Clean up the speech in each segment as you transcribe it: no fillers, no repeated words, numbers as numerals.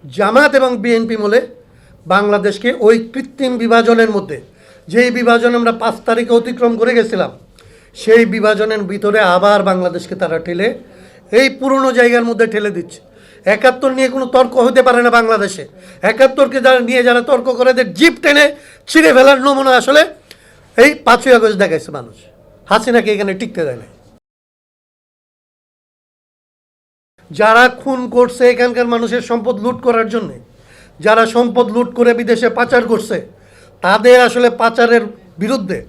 জামাত এবং বিএনপি মিলে বাংলাদেশকে ওই কৃত্রিম বিভাজনের মধ্যে, যেই বিভাজন আমরা 5 তারিখে অতিক্রম করে গেছিলাম, সেই বিভাজনের ভিতরে আবার বাংলাদেশকে তারা ঠেলে এই পুরনো জায়গার মধ্যে ঠেলে দিচ্ছে। 71 নিয়ে কোনো তর্ক হতে পারে না বাংলাদেশে। 71কে যারা তর্ক করে এদের জিপ টেনে ছিঁড়ে ফেলার নমুনা আসলে এই 5ই আগস্ট দেখাইছে মানুষ। হাসিনাকে এখানে টিকতে দেয় না। যারা খুন করছে এখানকার মানুষের সম্পদ লুট করার জন্যে, যারা সম্পদ লুট করে বিদেশে পাচার করছে, তাদের আসলে পাচারের বিরুদ্ধে,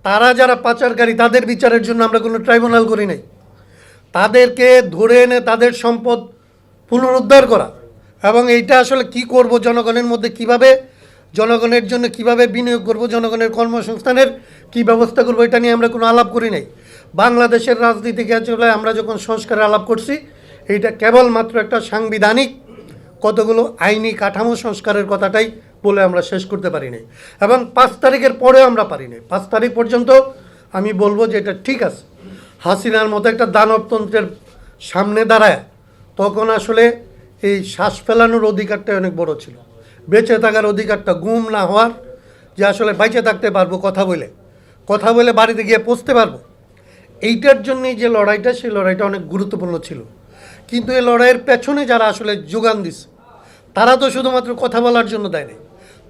তারা যারা পাচারকারী তাদের বিচারের জন্য আমরা কোনো ট্রাইব্যুনাল করি নাই। তাদেরকে ধরে এনে তাদের সম্পদ পুনরুদ্ধার করা এবং এইটা আসলে কি করব, জনগণের মধ্যে কিভাবে, জনগণের জন্য কিভাবে বিনিয়োগ করব, জনগণের কর্মসংস্থানের কি ব্যবস্থা করব, এটা নিয়ে আমরা কোনো আলাপ করি নাই। বাংলাদেশের রাজনীতিকে আসলে আমরা যখন সংস্কারের আলাপ করছি, এইটা কেবলমাত্র একটা সাংবিধানিক কতগুলো আইনি কাঠামো সংস্কারের কথাটাই বলে আমরা শেষ করতে পারি নাই এবং 5 তারিখের পরেও আমরা পারি নাই। 5 তারিখ পর্যন্ত আমি বলবো যে এটা ঠিক আছে। হাসিনার মতো একটা দানবতন্ত্রের সামনে দাঁড়ায় তখন আসলে এই শ্বাস ফেলানোর অধিকারটা অনেক বড় ছিল, বেঁচে থাকার অধিকারটা, গুম না হওয়ার, যে আসলে বেঁচে থাকতে পারবো কথা বলে বাড়িতে গিয়ে পৌঁছতে পারবো, এইটার জন্যই যে লড়াইটা, সেই লড়াইটা অনেক গুরুত্বপূর্ণ ছিল। কিন্তু এই লড়াইয়ের পেছনে যারা আসলে যোগান দিছে, তারা তো শুধুমাত্র কথা বলার জন্য দেয় নাই,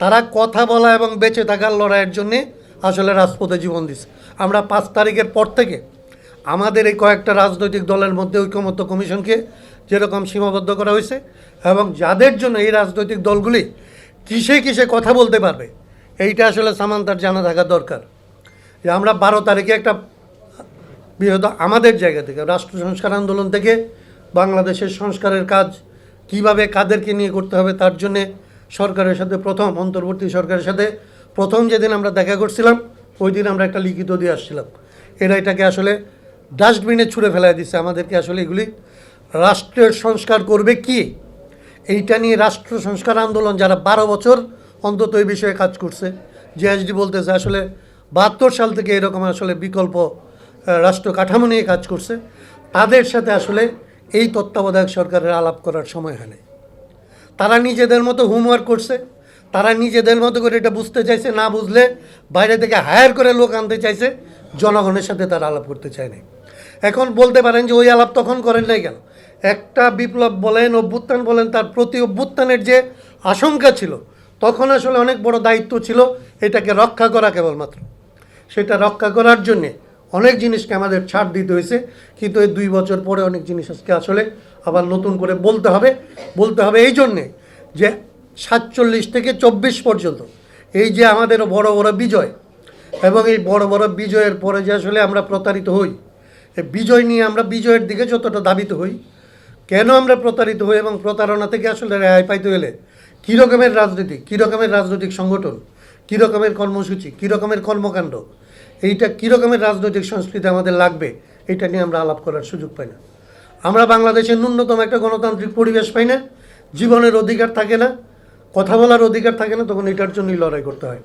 তারা কথা বলা এবং বেঁচে থাকার লড়াইয়ের জন্যে আসলে রাজপথে জীবন দিছে। আমরা 5 তারিখের পর থেকে আমাদের এই কয়েকটা রাজনৈতিক দলের মধ্যে ঐকমত্য কমিশনকে যেরকম সীমাবদ্ধ করা হয়েছে এবং যাদের জন্য এই রাজনৈতিক দলগুলি কিসে কিসে কথা বলতে পারবে, এইটা আসলে সামান্তার জানা থাকা দরকার। যে আমরা 12 তারিখে একটা বৃহৎ আমাদের জায়গা থেকে রাষ্ট্র সংস্কার আন্দোলন থেকে বাংলাদেশের সংস্কারের কাজ কিভাবে কাদেরকে নিয়ে করতে হবে, তার জন্যে সরকারের সাথে অন্তর্বর্তী সরকারের সাথে প্রথম যেদিন আমরা দেখা করছিলাম, ওই দিন আমরা একটা লিখিত দিয়ে আসছিলাম। এটাকে আসলে ডাস্টবিনে ছুঁড়ে ফেলাই দিচ্ছে। আমাদেরকে আসলে এগুলি রাষ্ট্রের সংস্কার করবে কি, এইটা নিয়ে রাষ্ট্র সংস্কার আন্দোলন যারা 12 বছর অন্তত এই বিষয়ে কাজ করছে, জেএসডি বলতেছে আসলে 72 সাল থেকে এরকম আসলে বিকল্প রাষ্ট্র কাঠামো নিয়ে কাজ করছে, তাদের সাথে আসলে এই তত্ত্বাবধায়ক সরকারের আলাপ করার সময় হয় নাই। তারা নিজেদের মতো হোমওয়ার্ক করছে, তারা নিজেদের মতো করে এটা বুঝতে চাইছে, না বুঝলে বাইরে থেকে হায়ার করে লোক আনতে চাইছে, জনগণের সাথে তারা আলাপ করতে চায় নাই। এখন বলতে পারেন যে ওই আলাপ তখন করেন নাই কেন? একটা বিপ্লব বলেন, অভ্যুত্থান বলেন, তার প্রতি অভ্যুত্থানের যে আশঙ্কা ছিল, তখন আসলে অনেক বড় দায়িত্ব ছিল এটাকে রক্ষা করা কেবলমাত্র। সেটা রক্ষা করার জন্যে অনেক জিনিসকে আমাদের ছাড় দিতে হয়েছে, কিন্তু এই 2 বছর পরে অনেক জিনিস আজকে আসলে আবার নতুন করে বলতে হবে এই জন্যে যে 47 থেকে 24 পর্যন্ত এই যে আমাদের বড় বড় বিজয় এবং এই বড় বড় বিজয়ের পরে যে আসলে আমরা প্রতারিত হই, এই বিজয় নিয়ে আমরা বিজয়ের দিকে যতটা ধাবিত হই, কেন আমরা প্রতারিত হই এবং প্রতারণা থেকে আসলে রেহাই পাইতে হলে কী রকমের রাজনীতি, কী রকমের রাজনৈতিক সংগঠন, কী রকমের কর্মসূচি, কী রকমের কর্মকাণ্ড, এইটা কী রকমের রাজনৈতিক সংস্কৃতি আমাদের লাগবে, এটা নিয়ে আমরা আলাপ করার সুযোগ পাই না। আমরা বাংলাদেশের ন্যূনতম একটা গণতান্ত্রিক পরিবেশ পাই না, জীবনের অধিকার থাকে না, কথা বলার অধিকার থাকে না, তখন এটার জন্যই লড়াই করতে হয়।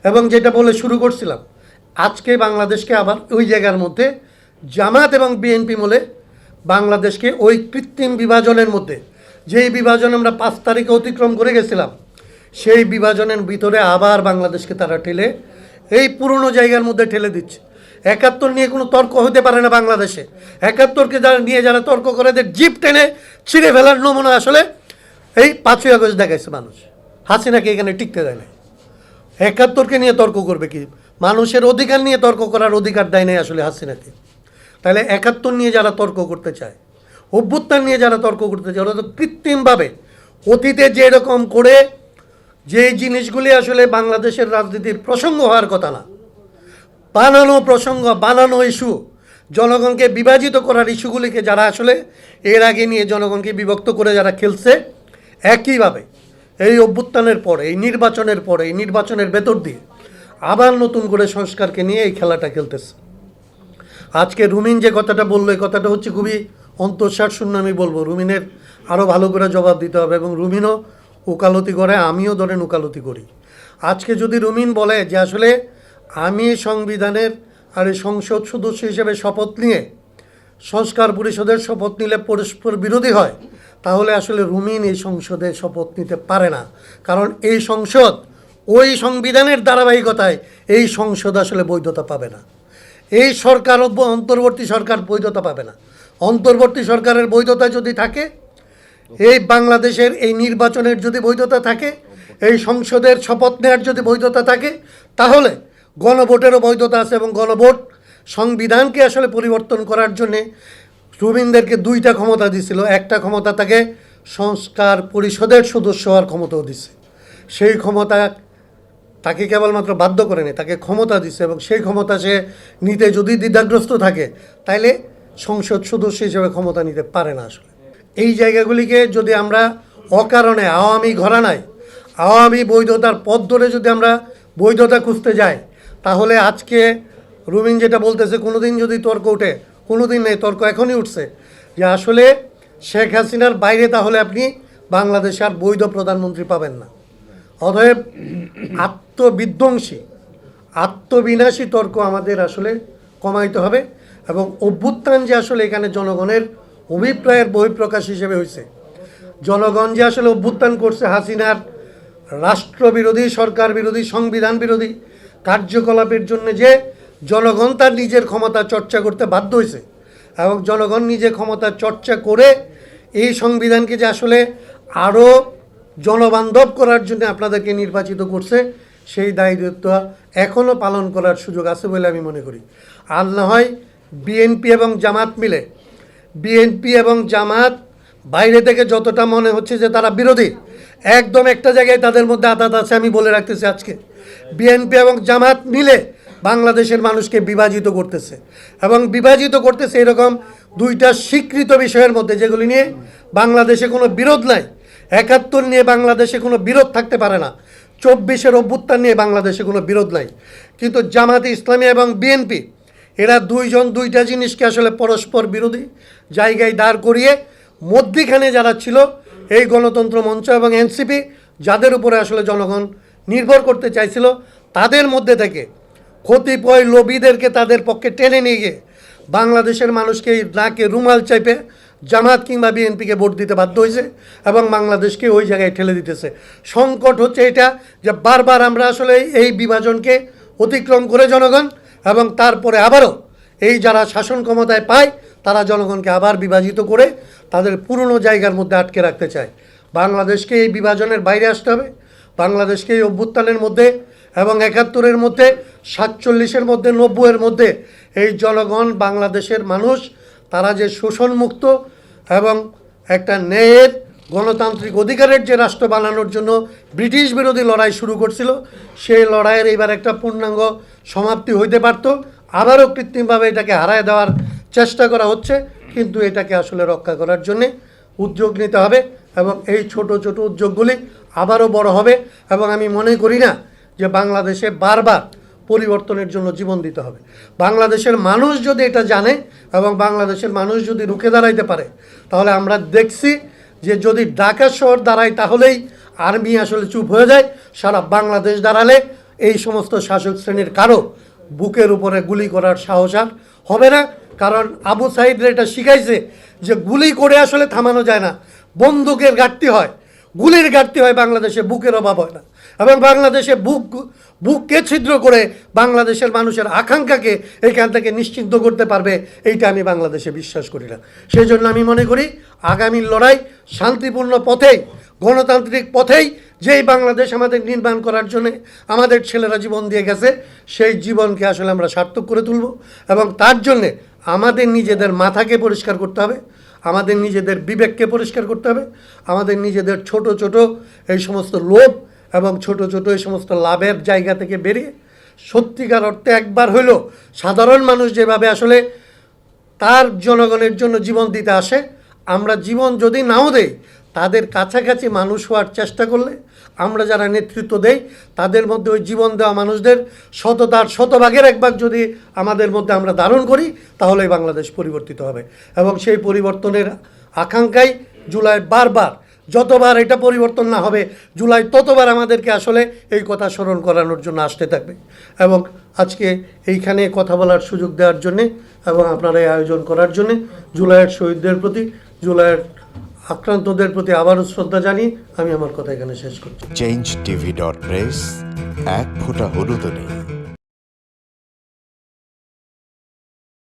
এবং যেটা বলে শুরু করছিলাম, আজকে বাংলাদেশকে আবার ওই জায়গার মধ্যে জামাত এবং বিএনপি মিলে বাংলাদেশকে ওই কৃত্রিম বিভাজনের মধ্যে, যেই বিভাজন আমরা 5 তারিখে অতিক্রম করে গেছিলাম, সেই বিভাজনের ভিতরে আবার বাংলাদেশকে তারা ঠেলে এই পুরনো জায়গার মধ্যে ঠেলে দিচ্ছে। 71 নিয়ে কোনো তর্ক হতে পারে না বাংলাদেশে। 71কে যারা তর্ক করে এদের জিপ টেনে ছিঁড়ে ফেলার নমুনা আসলে এই 5ই আগস্ট দেখাইছে মানুষ। হাসিনাকে এখানে টিকতে দেয় না। 71কে নিয়ে তর্ক করবে কি? মানুষের অধিকার নিয়ে তর্ক করার অধিকার দেয় নাই আসলে হাসিনাকে। তাহলে 71 নিয়ে যারা তর্ক করতে চায়, অভ্যুত্থান নিয়ে যারা তর্ক করতে চায়, ওরা তো কৃত্রিমভাবে অতীতে যেরকম করে যে জিনিসগুলি আসলে বাংলাদেশের রাজনীতির প্রসঙ্গ হওয়ার কথা না, বানানো প্রসঙ্গ, বানানো ইস্যু, জনগণকে বিভাজিত করার ইস্যুগুলিকে যারা আসলে এর আগে নিয়ে জনগণকে বিভক্ত করে যারা খেলছে, একইভাবে এই অভ্যুত্থানের পরে, এই নির্বাচনের ভেতর দিয়ে আবার নতুন করে সংস্কারকে নিয়ে এই খেলাটা খেলতেছে। আজকে রুমিন যে কথাটা বললো, এই কথাটা হচ্ছে খুবই অন্তঃসার শূন্য। আমি বলবো রুমিনের আরও ভালো করে জবাব দিতে হবে, এবং রুমিনও উকালতি করে, আমিও ধরেন উকালতি করি। আজকে যদি রুমিন বলে যে আসলে আমি সংবিধানের আর এই সংসদ সদস্য হিসেবে শপথ নিয়ে সংস্কার পরিষদের শপথ নিলে পরস্পর বিরোধী হয়, তাহলে আসলে রুমিন এই সংসদে শপথ নিতে পারে না। কারণ এই সংসদ ওই সংবিধানের ধারাবাহিকতায় এই সংসদ আসলে বৈধতা পাবে না। এই সরকার অন্তর্বর্তী সরকার বৈধতা পাবে না। অন্তর্বর্তী সরকারের বৈধতা যদি থাকে, এই বাংলাদেশের এই নির্বাচনের যদি বৈধতা থাকে, এই সংসদের শপথ নেওয়ার যদি বৈধতা থাকে, তাহলে গণভোটেরও বৈধতা আছে। এবং গণভোট সংবিধানকে আসলে পরিবর্তন করার জন্যে রুমিনদেরকে দুইটা ক্ষমতা দিছিল। একটা ক্ষমতা তাকে সংস্কার পরিষদের সদস্য হওয়ার ক্ষমতাও দিছে। সেই ক্ষমতা তাকে কেবলমাত্র বাধ্য করেনি, তাকে ক্ষমতা দিছে। এবং সেই ক্ষমতা সে নিতে যদি দ্বিধাগ্রস্ত থাকে, তাইলে সংসদ সদস্য হিসেবে ক্ষমতা নিতে পারে না। আসলে এই জায়গাগুলিকে যদি আমরা অকারণে আওয়ামী ঘরানায় আওয়ামী বৈধতার পথ ধরে যদি আমরা বৈধতা খুঁজতে যাই, তাহলে আজকে রুমিন যেটা বলতেছে, কোনো দিন যদি তর্ক ওঠে, কোনো দিন নেই, তর্ক এখনই উঠছে যে আসলে শেখ হাসিনার বাইরে তাহলে আপনি বাংলাদেশে আর বৈধ প্রধানমন্ত্রী পাবেন না। অতএব আত্মবিধ্বংসী আত্মবিনাশী তর্ক আমাদের আসলে কমাইতে হবে। এবং অভ্যুত্থান যে আসলে এখানে জনগণের অভিপ্রায়ের বহিঃপ্রকাশ হিসেবে হয়েছে, জনগণ যে আসলে অভ্যুত্থান করছে হাসিনার রাষ্ট্রবিরোধী, সরকার বিরোধী, সংবিধান বিরোধী কার্যকলাপের জন্য, যে জনগণ তার নিজের ক্ষমতা চর্চা করতে বাধ্য হয়েছে এবং জনগণ নিজে ক্ষমতা চর্চা করে এই সংবিধানকে যে আসলে আরও জনবান্ধব করার জন্য আপনাদেরকে নির্বাচিত করছে, সেই দায়িত্ব এখনও পালন করার সুযোগ আছে বলে আমি মনে করি। আর না হয় বিএনপি এবং জামাত মিলে, বিএনপি এবং জামাত বাইরে থেকে যতটা মনে হচ্ছে যে তারা বিরোধী, একদম একটা জায়গায় তাদের মধ্যে আঘাত আছে। আমি বলে রাখতেছি, আজকে বিএনপি এবং জামাত মিলে বাংলাদেশের মানুষকে বিভাজিত করতেছে। এবং বিভাজিত করতেছে এরকম দুইটা স্বীকৃত বিষয়ের মধ্যে, যেগুলি নিয়ে বাংলাদেশে কোনো বিরোধ নাই। ৭১ নিয়ে বাংলাদেশে কোনো বিরোধ থাকতে পারে না, ২৪-এর অভ্যুত্থান নিয়ে বাংলাদেশে কোনো বিরোধ নাই। কিন্তু জামাতে ইসলামী এবং বিএনপি এরা দুইজন দুইটা জিনিসকে আসলে পরস্পর বিরোধী জায়গায় দাঁড় করিয়ে মধ্যিখানে যারা ছিল এই গণতন্ত্র মঞ্চ এবং এনসিপি, যাদের উপরে আসলে জনগণ নির্ভর করতে চাইছিল, তাদের মধ্যে থেকে কতিপয় লবিদেরকে তাদের পক্ষে টেনে নিয়ে গিয়ে বাংলাদেশের মানুষকে নাকে রুমাল চাইপে জামাত কিংবা বিএনপিকে ভোট দিতে বাধ্য হয়েছে এবং বাংলাদেশকে ওই জায়গায় ঠেলে দিতেছে। সংকট হচ্ছে এটা যে বারবার আমরা আসলে এই বিভাজনকে অতিক্রম করে জনগণ, এবং তারপরে আবারও এই যারা শাসন ক্ষমতায় পায় তারা জনগণকে আবার বিভাজিত করে তাদের পুরনো জায়গার মধ্যে আটকে রাখতে চায়। বাংলাদেশকে এই বিভাজনের বাইরে আসতে হবে। বাংলাদেশকে এই অভ্যুত্থানের মধ্যে এবং ৭১-এর মধ্যে, ৪৭-এর মধ্যে, ৯০-এর মধ্যে এই জনগণ, বাংলাদেশের মানুষ, তারা যে শোষণমুক্ত এবং একটা ন্যায়ের গণতান্ত্রিক অধিকারের যে রাষ্ট্র বানানোর জন্য ব্রিটিশ বিরোধী লড়াই শুরু করছিল, সেই লড়াইয়ের এইবার একটা পূর্ণাঙ্গ সমাপ্তি হইতে পারত। আবারও কৃত্রিমভাবে এটাকে হারায় দেওয়ার চেষ্টা করা হচ্ছে, কিন্তু এটাকে আসলে রক্ষা করার জন্যে উদ্যোগ নিতে হবে এবং এই ছোট ছোট উদ্যোগগুলি আবারও বড় হবে। এবং আমি মনে করি না যে বাংলাদেশে বারবার পরিবর্তনের জন্য জীবন দিতে হবে। বাংলাদেশের মানুষ যদি এটা জানে এবং বাংলাদেশের মানুষ যদি রুখে দাঁড়াইতে পারে, তাহলে আমরা দেখছি যে যদি ঢাকা শহর দাঁড়ায় তাহলেই আর্মি আসলে চুপ হয়ে যায়। সারা বাংলাদেশ দাঁড়ালে এই সমস্ত শাসক শ্রেণীর কারো বুকের উপরে গুলি করার সাহস আর হবে না। কারণ আবু সাইদরা এটা শিখাইছে যে গুলি করে আসলে থামানো যায় না, বন্দুকের ঘাটতি হয়, গুলির ঘাটতি হয়, বাংলাদেশে বুকের অভাব হয় না। এবং বাংলাদেশে বুককে ছিদ্র করে বাংলাদেশের মানুষের আকাঙ্ক্ষাকে এখান থেকে নিশ্চিন্ত করতে পারবে, এইটা আমি বাংলাদেশে বিশ্বাস করি না। সেই জন্য আমি মনে করি আগামীর লড়াই শান্তিপূর্ণ পথেই, গণতান্ত্রিক পথেই, যেই বাংলাদেশ আমাদের নির্মাণ করার জন্য আমাদের ছেলেরা জীবন দিয়ে গেছে, সেই জীবনকে আসলে আমরা সার্থক করে তুলব। এবং তার জন্যে আমাদের নিজেদের মাথাকে পরিষ্কার করতে হবে, আমাদের নিজেদের বিবেককে পরিষ্কার করতে হবে, আমাদের নিজেদের ছোট ছোট এই সমস্ত লোভ এবং ছোট ছোট এই সমস্ত লাভের জায়গা থেকে বেরিয়ে সত্যিকার অর্থে একবার হইলেও সাধারণ মানুষ যেভাবে আসলে তার জনগণের জন্য জীবন দিতে আসে, আমরা জীবন যদি নাও দেই, তাদের কাছাকাছি মানুষ হওয়ার চেষ্টা করলে, আমরা যারা নেতৃত্ব দেই তাদের মধ্যে ওই জীবন দেওয়া মানুষদের শততার শতভাগের এক ভাগ যদি আমাদের মধ্যে আমরা ধারণ করি, তাহলেই বাংলাদেশ পরিবর্তিত হবে। এবং সেই পরিবর্তনের আকাঙ্ক্ষায় জুলাই বারবার, যতবার এটা পরিবর্তন না হবে, জুলাই ততবার আমাদেরকে আসলে এই কথা স্মরণ করানোর জন্য আসতে থাকবে। এবং আজকে এইখানে কথা বলার সুযোগ দেওয়ার জন্যে এবং আপনারা এই আয়োজন করার জন্যে জুলাইয়ের শহীদদের প্রতি, জুলাইয়ের আক্রান্তদের প্রতি আবারও শ্রদ্ধা জানি। আমি আমার কথা এখানে শেষ করছি। changeTV.press, এক ফোঁটা হলুদও নেই।